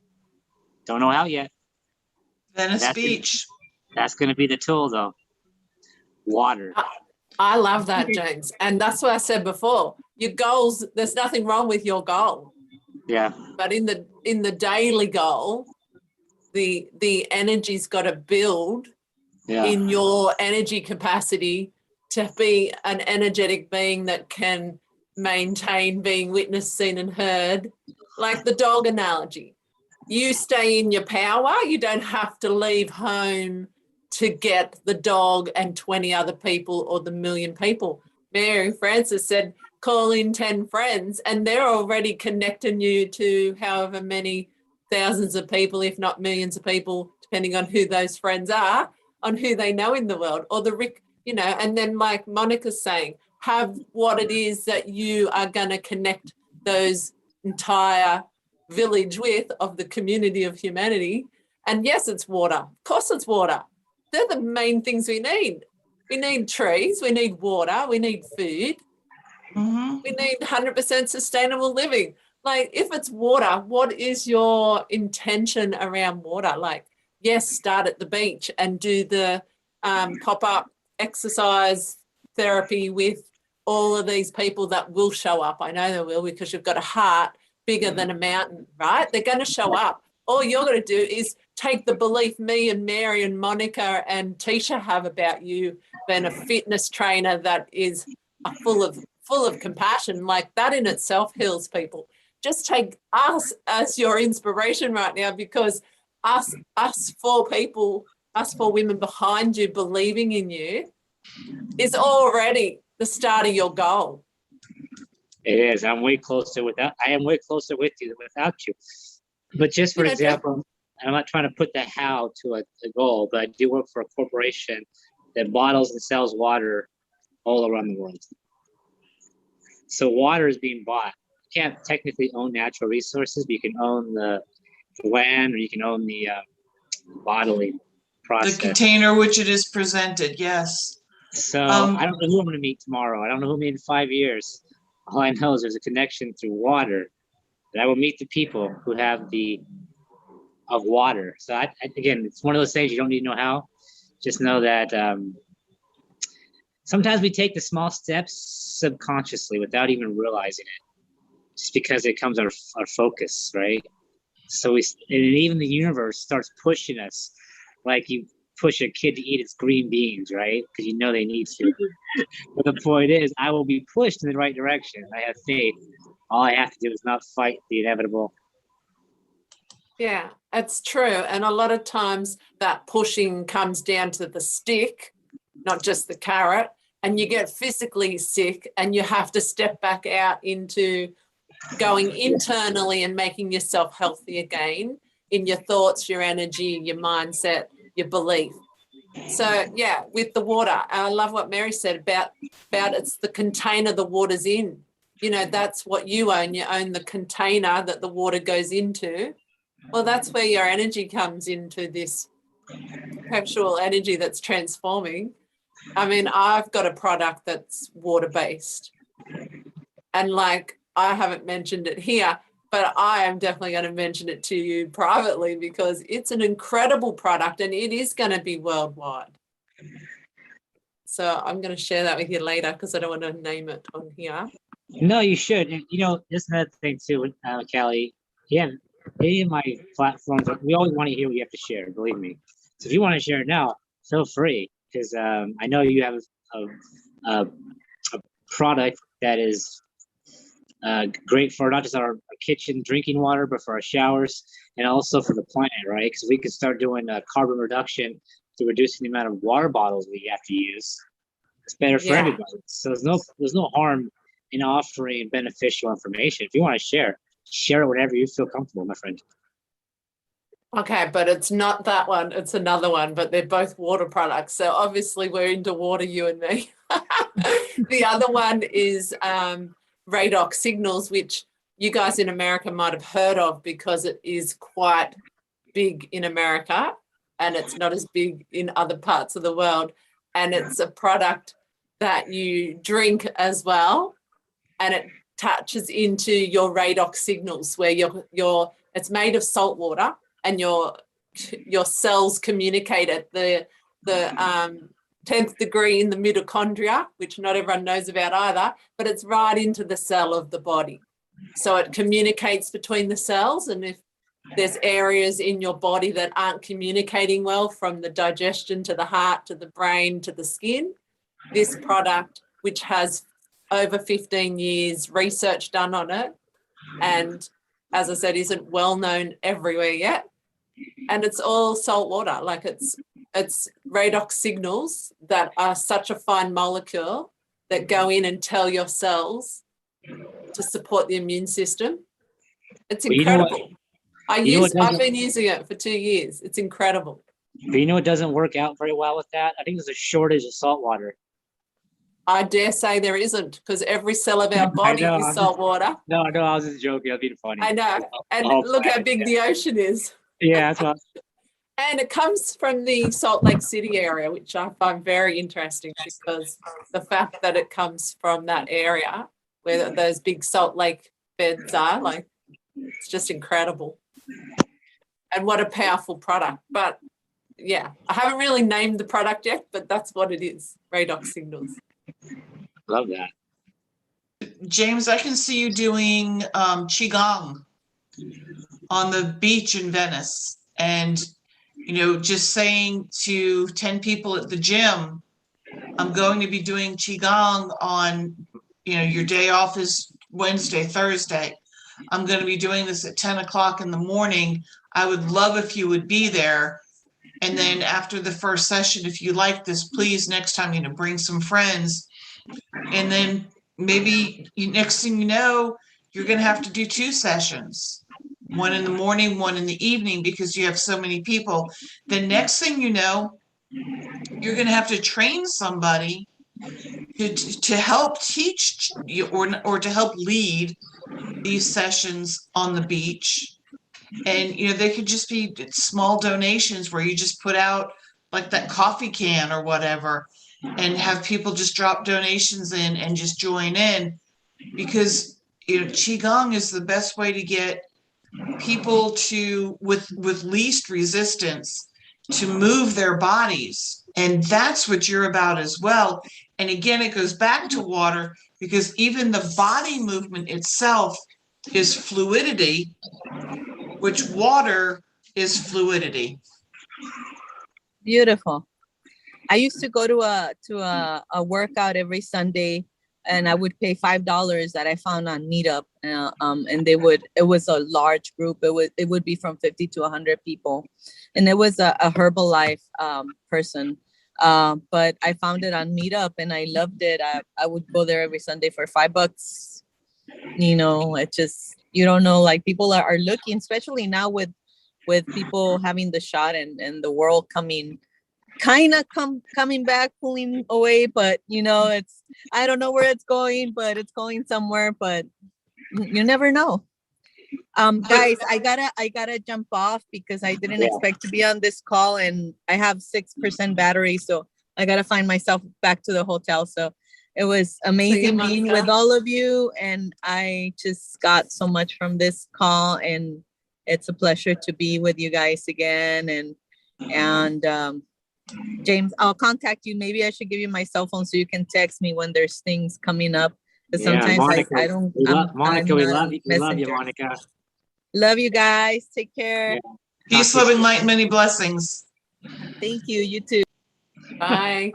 Don't know how yet. Venice Beach. That's going to be the tool, though. Water. I love that, James. And that's what I said before. Your goals, there's nothing wrong with your goal. Yeah. But in the daily goal, the energy's got to build in your energy capacity to be an energetic being that can maintain being witnessed, seen, and heard. Like the dog analogy. You stay in your power. You don't have to leave home to get the dog and 20 other people or the million people. Mary Frances said, call in 10 friends, and they're already connecting you to however many thousands of people, if not millions of people, depending on who those friends are, on who they know in the world, or and then like Monica's saying, have what it is that you are going to connect those entire village with of the community of humanity. And yes, it's water. Of course it's water. They're the main things we need. We need trees, we need water, we need food. Mm-hmm. We need 100% sustainable living. Like, if it's water, what is your intention around water? Like, yes, start at the beach and do the pop-up exercise therapy with all of these people that will show up. I know they will, because you've got a heart bigger than a mountain, right? They're going to show up. All you're going to do is take the belief me and Mary and Monica and Tisha have about you being a fitness trainer that is full of compassion. Like, that in itself heals people. Just take us as your inspiration right now, because us four people, us four women behind you believing in you is already the start of your goal. It is. I am way closer with you than without you. But just for example, I'm not trying to put the how to a goal, but I do work for a corporation that bottles and sells water all around the world. So water is being bought. You can't technically own natural resources, but you can own the land, or you can own the bottling process. The container which it is presented, yes. So I don't know who I'm going to meet tomorrow. I don't know who I'm meet in 5 years. All I know is there's a connection through water, that I will meet the people who have of water. So again, it's one of those things you don't need to know how. Just know that sometimes we take the small steps subconsciously without even realizing it, just because it comes our focus, right? So and even the universe starts pushing us, like you push a kid to eat its green beans, right? Because you know they need to. But the point is, I will be pushed in the right direction. I have faith. All I have to do is not fight the inevitable. Yeah, that's true. And a lot of times that pushing comes down to the stick, not just the carrot, and you get physically sick and you have to step back out into going internally and making yourself healthy again in your thoughts, your energy, your mindset, your belief. So yeah, with the water, I love what Mary said about it's the container the water's in. That's what you own. You own the container that the water goes into. Well, that's where your energy comes into, this perpetual energy that's transforming. I mean, I've got a product that's water-based, and like, I haven't mentioned it here, but I am definitely going to mention it to you privately, because it's an incredible product and it is going to be worldwide. So I'm going to share that with you later, because I don't want to name it on here. No, you should. Just another thing too, Callie. Yeah, any of my platforms, we always want to hear what you have to share, believe me. So if you want to share it now, feel free, because I know you have a product that is Great for not just our kitchen drinking water, but for our showers and also for the planet, right? Because we could start doing carbon reduction to reducing the amount of water bottles we have to use. It's better for everybody. So there's no harm in offering beneficial information. If you want to share it whenever you feel comfortable, my friend. Okay, but it's not that one. It's another one, but they're both water products. So obviously we're into water, you and me. The other one is Redox Signals, which you guys in America might have heard of because it is quite big in America and it's not as big in other parts of the world. And it's a product that you drink as well, and it touches into your Redox Signals where it's made of salt water and your cells communicate at the 10th degree in the mitochondria, which not everyone knows about either, but it's right into the cell of the body. So it communicates between the cells, and if there's areas in your body that aren't communicating well, from the digestion to the heart to the brain to the skin, this product, which has over 15 years research done on it, and as I said, isn't well known everywhere yet, and it's all salt water. Like it's Redox signals that are such a fine molecule that go in and tell your cells to support the immune system. It's incredible. I've been using it for 2 years. It's incredible. But you know what doesn't work out very well with that? I think there's a shortage of salt water. I dare say there isn't, because every cell of our body is salt water. No, I was just joking. I was being funny. I know. And look how big the ocean is. Yeah, that's what. And it comes from the Salt Lake City area, which I find very interesting, because the fact that it comes from that area where those big salt lake beds are, like, it's just incredible. And what a powerful product. But yeah, I haven't really named the product yet, but that's what it is, Redox Signals. Love that. James, I can see you doing Qigong on the beach in Venice, and just saying to 10 people at the gym, I'm going to be doing Qigong on, your day off is Wednesday, Thursday. I'm going to be doing this at 10 o'clock in the morning. I would love if you would be there. And then after the first session, if you like this, please next time, bring some friends. And then maybe next thing you know, you're going to have to do 2 sessions, one in the morning, one in the evening, because you have so many people. The next thing you know, you're going to have to train somebody to help teach you or to help lead these sessions on the beach. And they could just be small donations where you just put out like that coffee can or whatever, and have people just drop donations in and just join in, because Qigong is the best way to get people to with least resistance to move their bodies. And that's what you're about as well. And again, it goes back to water, because even the body movement itself is fluidity, which water is fluidity. Beautiful. I used to go to a workout every Sunday, and I would pay $5 that I found on Meetup, and it was a large group. It would be from 50 to 100 people, and it was a Herbalife person. But I found it on Meetup and I loved it. I would go there every Sunday for $5. It just, you don't know, like, people are looking, especially now with people having the shot and the world coming back, pulling away, but it's, I don't know where it's going, but it's going somewhere, but you never know. Guys, I gotta jump off because I didn't expect to be on this call, and I have 6% battery, so I gotta find myself back to the hotel. So it was amazing being with all of you, and I just got so much from this call, and it's a pleasure to be with you guys again. And James, I'll contact you. Maybe I should give you my cell phone so you can text me when there's things coming up. Because sometimes Monica, I don't. Monica, we love you. We love you, Monica. Love you guys. Take care. Yeah. Peace, love, and light, many blessings. Thank you. You too. Bye.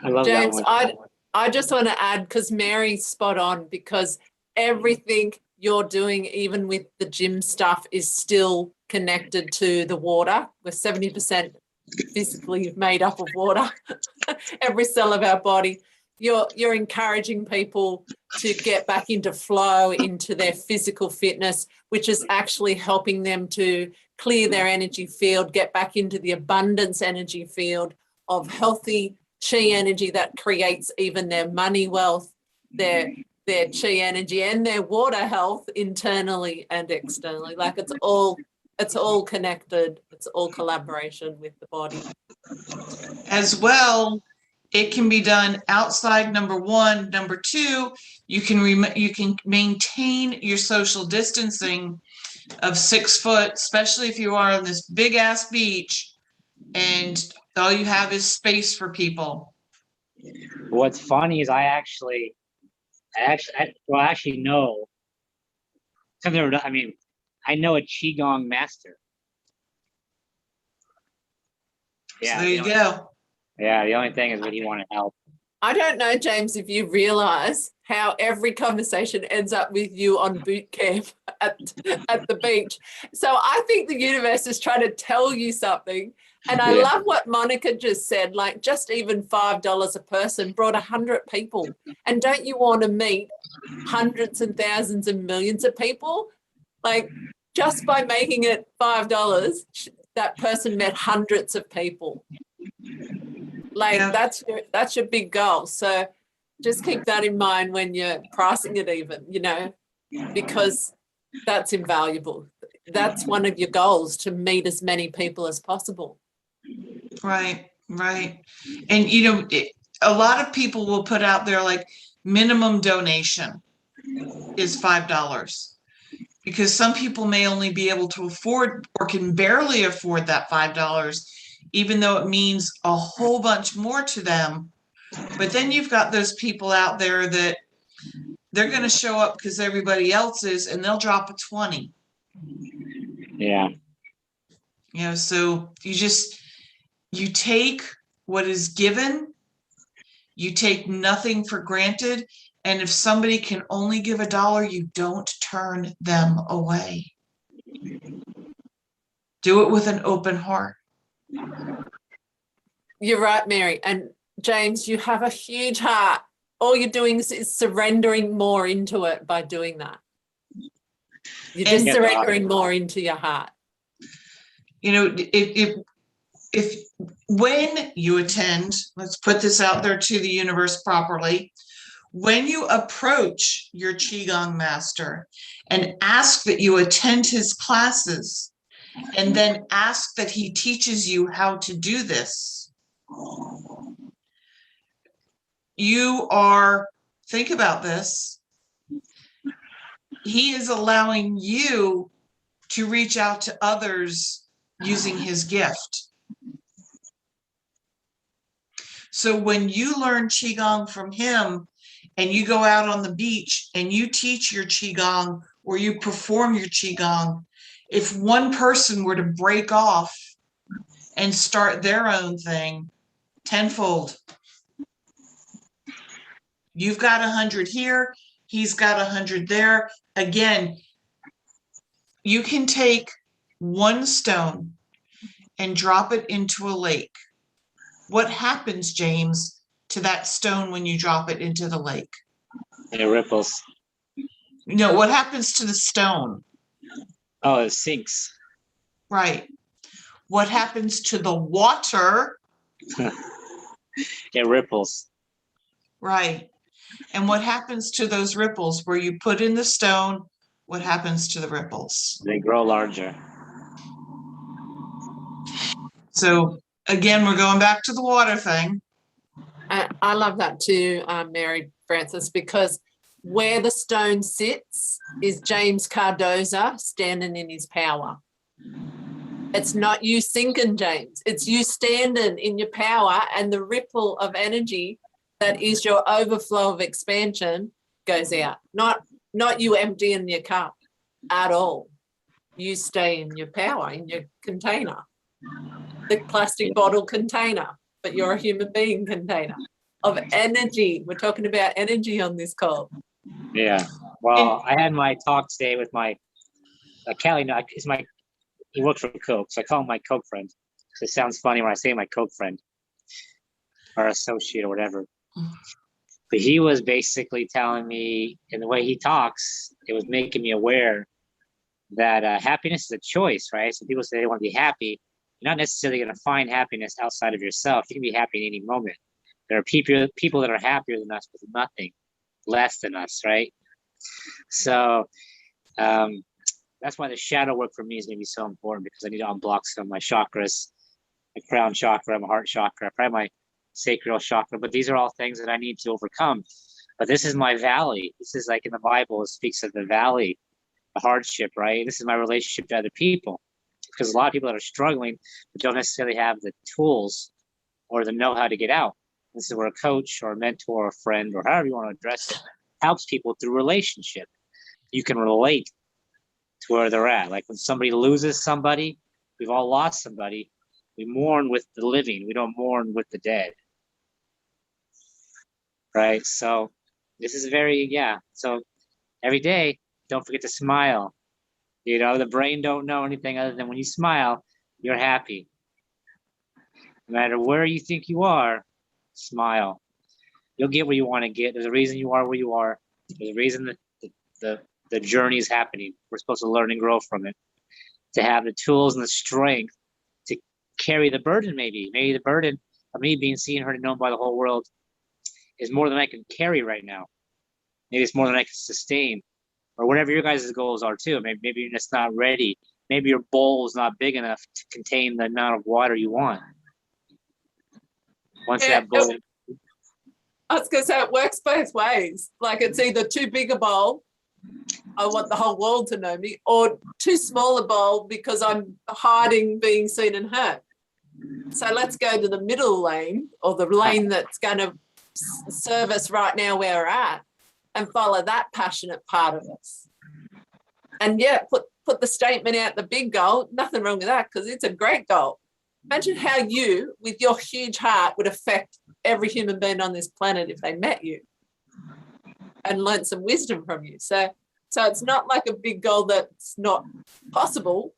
I love James, that one. I just want to add, because Mary's spot on, because everything you're doing, even with the gym stuff, is still connected to the water. We're 70% physically made up of water, every cell of our body. You're encouraging people to get back into flow, into their physical fitness, which is actually helping them to clear their energy field, get back into the abundance energy field of healthy chi energy that creates even their money wealth, their chi energy, and their water health internally and externally. Like it's all connected. It's all collaboration with the body. As well, it can be done outside, number one. Number two, you can maintain your social distancing of 6 foot, especially if you are on this big ass beach and all you have is space for people. What's funny is I actually know. I know a Qigong master. So there you go. Yeah, the only thing is would he want to help? I don't know, James, if you realize how every conversation ends up with you on boot camp at the beach. So I think the universe is trying to tell you something. And I love what Monica just said, like just even $5 a person brought 100 people. And don't you want to meet hundreds and thousands and millions of people? Like just by making it $5, that person met hundreds of people. Like that's your big goal. So just keep that in mind when you're pricing it even, because that's invaluable. That's one of your goals, to meet as many people as possible. Right. And, a lot of people will put out there like minimum donation is $5, because some people may only be able to afford or can barely afford that $5, even though it means a whole bunch more to them. But then you've got those people out there that they're going to show up because everybody else is, and they'll drop a 20. Yeah. So you take what is given, you take nothing for granted. And if somebody can only give $1, you don't turn them away. Do it with an open heart. You're right, Mary. And James, you have a huge heart. All you're doing is surrendering more into it by doing that. You're just surrendering more into your heart. If when you attend, let's put this out there to the universe properly, when you approach your Qigong master and ask that you attend his classes, and then ask that he teaches you how to do this, think about this, he is allowing you to reach out to others using his gift. So when you learn Qigong from him and you go out on the beach and you teach your Qigong or you perform your Qigong, if one person were to break off and start their own thing, tenfold. You've got 100 here, he's got 100 there. Again, you can take one stone and drop it into a lake. What happens, James, to that stone when you drop it into the lake? It ripples. What happens to the stone? Oh, it sinks. Right. What happens to the water? It ripples. Right. And what happens to those ripples where you put in the stone? What happens to the ripples? They grow larger. So again, we're going back to the water thing. I love that too, Mary Frances, because where the stone sits is James Cardoza standing in his power. It's not you sinking, James. It's you standing in your power, and the ripple of energy that is your overflow of expansion goes out. Not you emptying your cup at all. You stay in your power, in your container, the plastic bottle container, but you're a human being container of energy. We're talking about energy on this call. Yeah. Well, I had my talk today with my Callie. No, he works for Coke, so I call him my Coke friend. It sounds funny when I say my Coke friend or associate or whatever. But he was basically telling me, in the way he talks, it was making me aware that happiness is a choice, right? So people say they want to be happy. You're not necessarily going to find happiness outside of yourself. You can be happy in any moment. There are people that are happier than us with nothing, less than us, right? So that's why the shadow work for me is going to be so important, because I need to unblock some of my chakras, my crown chakra, my heart chakra, probably my sacral chakra. But these are all things that I need to overcome. But this is my valley. This is like in the Bible, it speaks of the valley, the hardship, right? This is my relationship to other people, because a lot of people that are struggling but don't necessarily have the tools or the know-how to get out. This is where a coach or a mentor or a friend, or however you want to address it, helps people through relationship. You can relate to where they're at. Like when somebody loses somebody, we've all lost somebody, we mourn with the living. We don't mourn with the dead. Right? So this is so every day, don't forget to smile. You know, the brain don't know anything other than when you smile, you're happy. No matter where you think you are, smile. You'll get where you want to get. There's a reason you are where you are. There's a reason that the journey is happening. We're supposed to learn and grow from it. To have the tools and the strength to carry the burden, maybe. Maybe the burden of me being seen, heard, and known by the whole world is more than I can carry right now. Maybe it's more than I can sustain. Or whatever your guys' goals are too. Maybe you're just not ready. Maybe your bowl is not big enough to contain the amount of water you want. Once that bowl... I was going to say, it works both ways. Like it's either too big a bowl, I want the whole world to know me, or too small a bowl because I'm hiding being seen and heard. So let's go to the middle lane, or the lane that's going to serve us right now where we're at, and follow that passionate part of us. And yeah, put the statement out, the big goal, nothing wrong with that, because it's a great goal. Imagine how you, with your huge heart, would affect every human being on this planet if they met you and learned some wisdom from you. So it's not like a big goal that's not possible.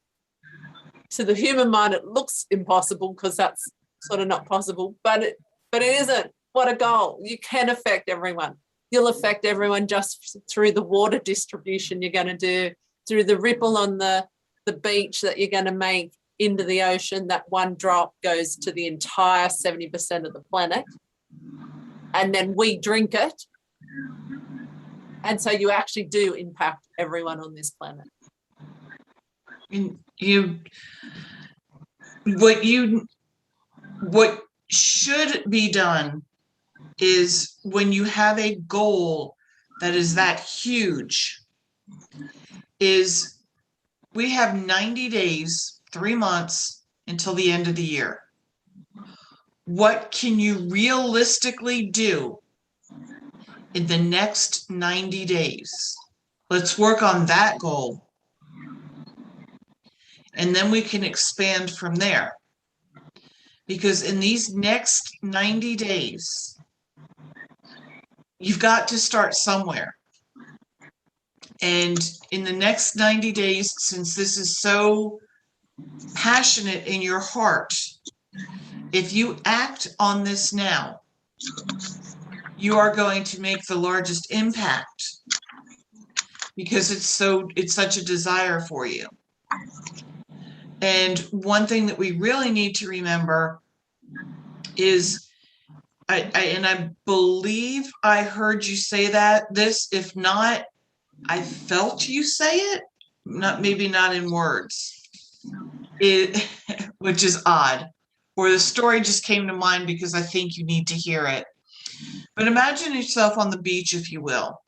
To the human mind, it looks impossible because that's sort of not possible, but it isn't. What a goal. You can affect everyone. You'll affect everyone just through the water distribution you're going to do, through the ripple on the beach that you're going to make into the ocean. That one drop goes to the entire 70% of the planet, and then we drink it. And so you actually do impact everyone on this planet. And what should be done is, when you have a goal that is that huge, is we have 90 days, 3 months until the end of the year. What can you realistically do in the next 90 days? Let's work on that goal. And then we can expand from there. Because in these next 90 days, you've got to start somewhere. And in the next 90 days, since this is so passionate in your heart, if you act on this now, you are going to make the largest impact, because it's such a desire for you. And one thing that we really need to remember is, I believe I heard you say this, if not, I felt you say it, maybe not in words, which is odd, or the story just came to mind because I think you need to hear it. But imagine yourself on the beach, if you will,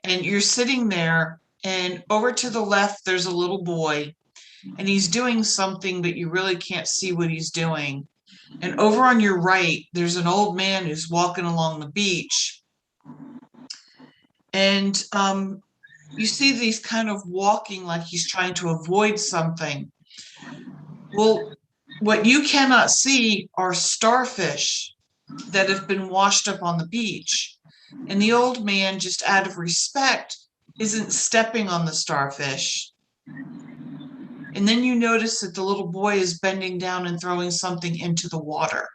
and you're sitting there, and over to the left, there's a little boy, and he's doing something, but you really can't see what he's doing. And over on your right, there's an old man who's walking along the beach. And you see these kind of walking like he's trying to avoid something. Well, what you cannot see are starfish that have been washed up on the beach. And the old man, just out of respect, isn't stepping on the starfish. And then you notice that the little boy is bending down and throwing something into the water.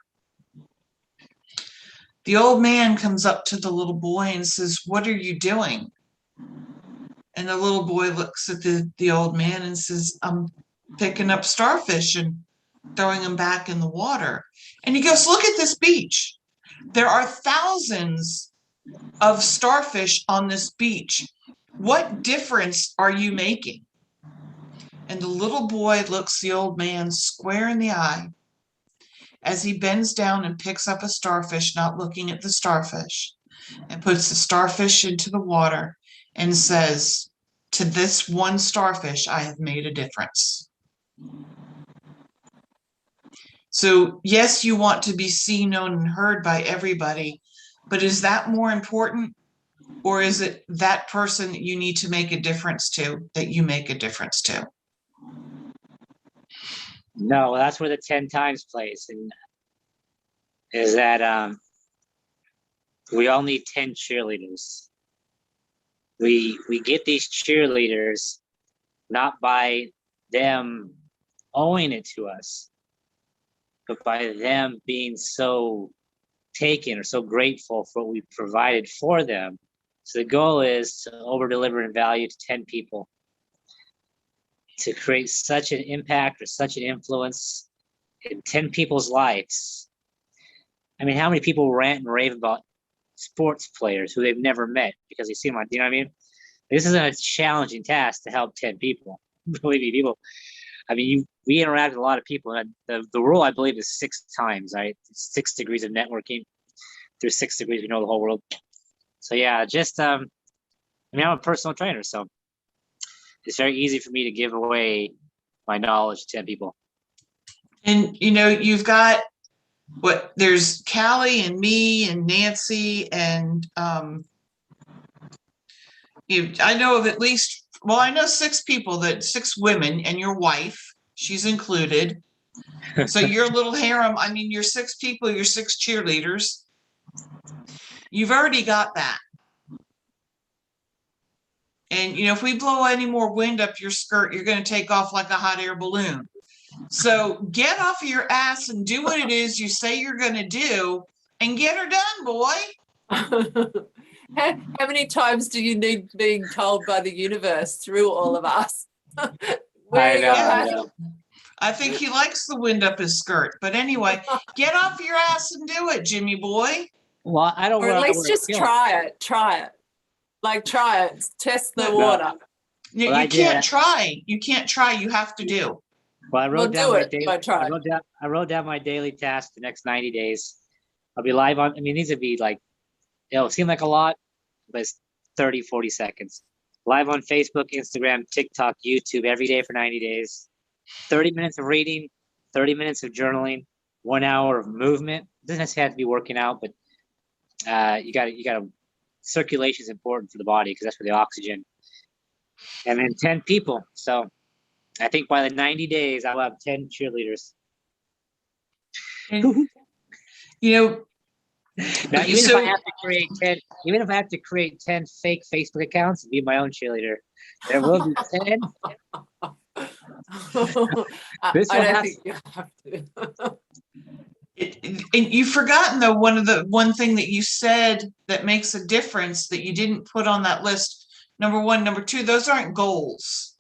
The old man comes up to the little boy and says, "What are you doing?" And the little boy looks at the old man and says, "I'm picking up starfish and throwing them back in the water." And he goes, "Look at this beach. There are thousands of starfish on this beach. What difference are you making?" And the little boy looks the old man square in the eye as he bends down and picks up a starfish, not looking at the starfish, and puts the starfish into the water and says, "To this one starfish, I have made a difference." So yes, you want to be seen, known, and heard by everybody, but is that more important? Or is it that person that you need to make a difference to, that you make a difference to? No, that's where the 10 times plays, and is that we all need 10 cheerleaders. We get these cheerleaders not by them owing it to us, but by them being so taken or so grateful for what we provided for them. So the goal is to over deliver in value to 10 people, to create such an impact or such an influence in 10 people's lives. I mean, how many people rant and rave about sports players who they've never met because they see them on, you know what I mean? This isn't a challenging task to help 10 people. Believe me, people. I mean, we interact with a lot of people. And the rule, I believe, is 6 times, right? 6 degrees of networking. Through 6 degrees, we know the whole world. So yeah, just, I mean, I'm a personal trainer, so it's very easy for me to give away my knowledge to 10 people. And, you know, you've got there's Callie and me and Nancy and I know of at least, well, I know 6 people, 6 women, and your wife, she's included. So your little harem, I mean, you're 6 people, you're 6 cheerleaders. You've already got that. And, you know, if we blow any more wind up your skirt, you're going to take off like a hot air balloon. So get off of your ass and do what it is you say you're going to do and get her done, boy. How many times do you need being told by the universe through all of us? I know. I think he likes the wind up his skirt. But anyway, get off your ass and do it, Jimmy boy. Well, I don't. Or at least just try it. Try it. Like, try it. Test the water. You can't try. You can't try. You have to do. Well, I wrote down my daily task the next 90 days. I'll be live on, I mean, these would be like, it'll seem like a lot, but it's 30, 40 seconds. Live on Facebook, Instagram, TikTok, YouTube every day for 90 days. 30 minutes of reading, 30 minutes of journaling, 1 hour of movement. It doesn't necessarily have to be working out, but you got circulation is important for the body because that's where the oxygen. And then 10 people. So I think by the 90 days, I'll have 10 cheerleaders. And, you know, now, even if I have to create 10 fake Facebook accounts and be my own cheerleader, there will be 10. I don't think you have to. And you've forgotten though, one thing that you said that makes a difference that you didn't put on that list. Number 1, number 2, those aren't goals.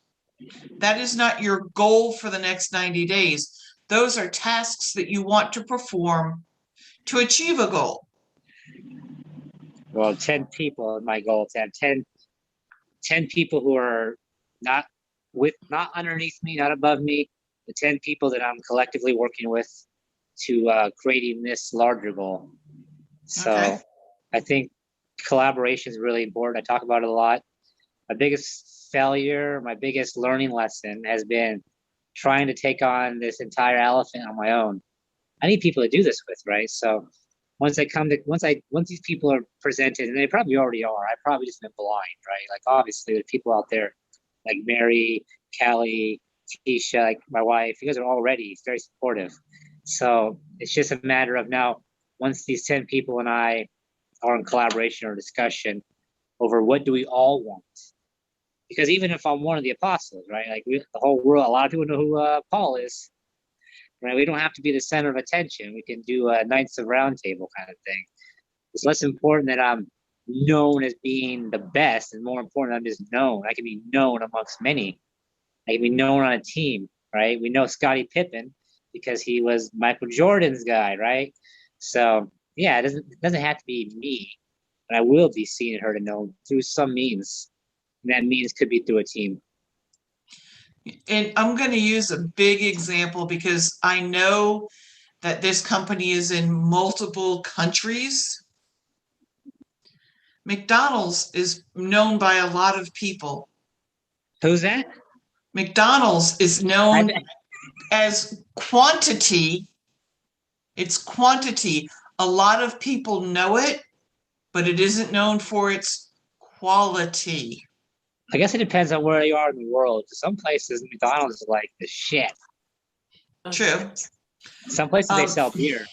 That is not your goal for the next 90 days. Those are tasks that you want to perform to achieve a goal. Well, 10 people, my goal to have 10 people who are not underneath me, not above me, the 10 people that I'm collectively working with to creating this larger goal. So okay. I think collaboration is really important. I talk about it a lot. My biggest failure, my biggest learning lesson has been trying to take on this entire elephant on my own. I need people to do this with, right? So once these people are presented, and they probably already are, I probably just been blind, right? Like obviously there's people out there like Mary, Callie, Keisha, like my wife, you guys are already very supportive. So it's just a matter of now, once these 10 people and I or in collaboration or discussion over what do we all want. Because even if I'm one of the apostles, right? Like the whole world, a lot of people know who Paul is, right? We don't have to be the center of attention. We can do a Knights of Round Table kind of thing. It's less important that I'm known as being the best, and more important, I'm just known. I can be known amongst many. I can be known on a team, right? We know Scottie Pippen because he was Michael Jordan's guy, right? So yeah, it doesn't have to be me, but I will be seen and heard and known through some means. And that means could be through a team. And I'm going to use a big example because I know that this company is in multiple countries. McDonald's is known by a lot of people. Who's that? McDonald's is known as quantity. It's quantity. A lot of people know it, but it isn't known for its quality. I guess it depends on where you are in the world. Some places, McDonald's is like the shit. True. Some places they sell beer.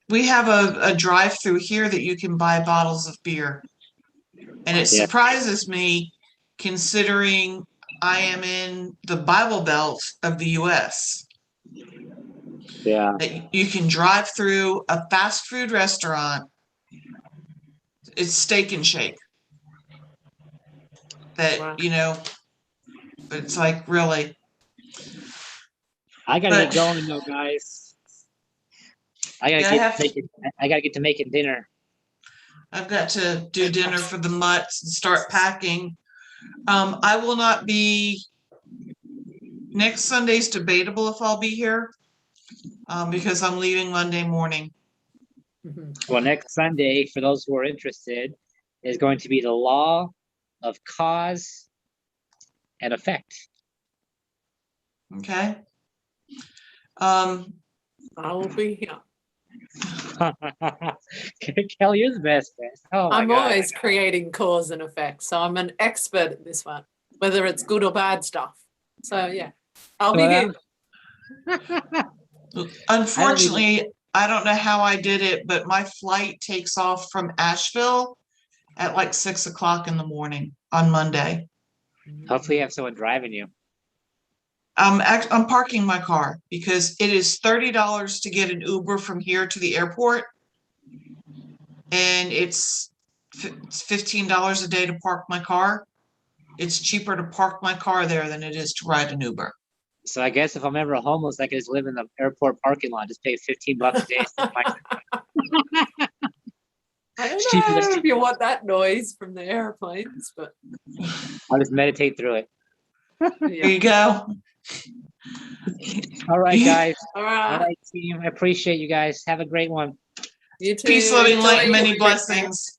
We have a drive-through here that you can buy bottles of beer. And it surprises me considering I am in the Bible Belt of the US. Yeah. That you can drive through a fast food restaurant. It's Steak and Shake. That, you know, it's like really. I gotta get going though, guys. I gotta get to making dinner. I've got to do dinner for the mutts and start packing. I will not be. Next Sunday's debatable if I'll be here, because I'm leaving Monday morning. Well, next Sunday, for those who are interested, is going to be the law of cause and effect. Okay. I will be here. Kelly is the best, man. Oh my I'm God. always creating cause and effect, so I'm an expert at this one, whether it's good or bad stuff. So yeah, I'll be here. Unfortunately, I don't know how I did it, but my flight takes off from Asheville at like 6 o'clock in the morning on Monday. Hopefully you have someone driving you. I'm parking my car because it is $30 to get an Uber from here to the airport. And it's $15 a day to park my car. It's cheaper to park my car there than it is to ride an Uber. So I guess if I'm ever homeless, I can just live in the airport parking lot, just pay $15 a day. I don't know if you want that noise from the airplanes, but I'll just meditate through it. There you go. All right, guys. All right, team. I appreciate you guys. Have a great one. You too. Peace, loving light, and Enjoy many your blessings.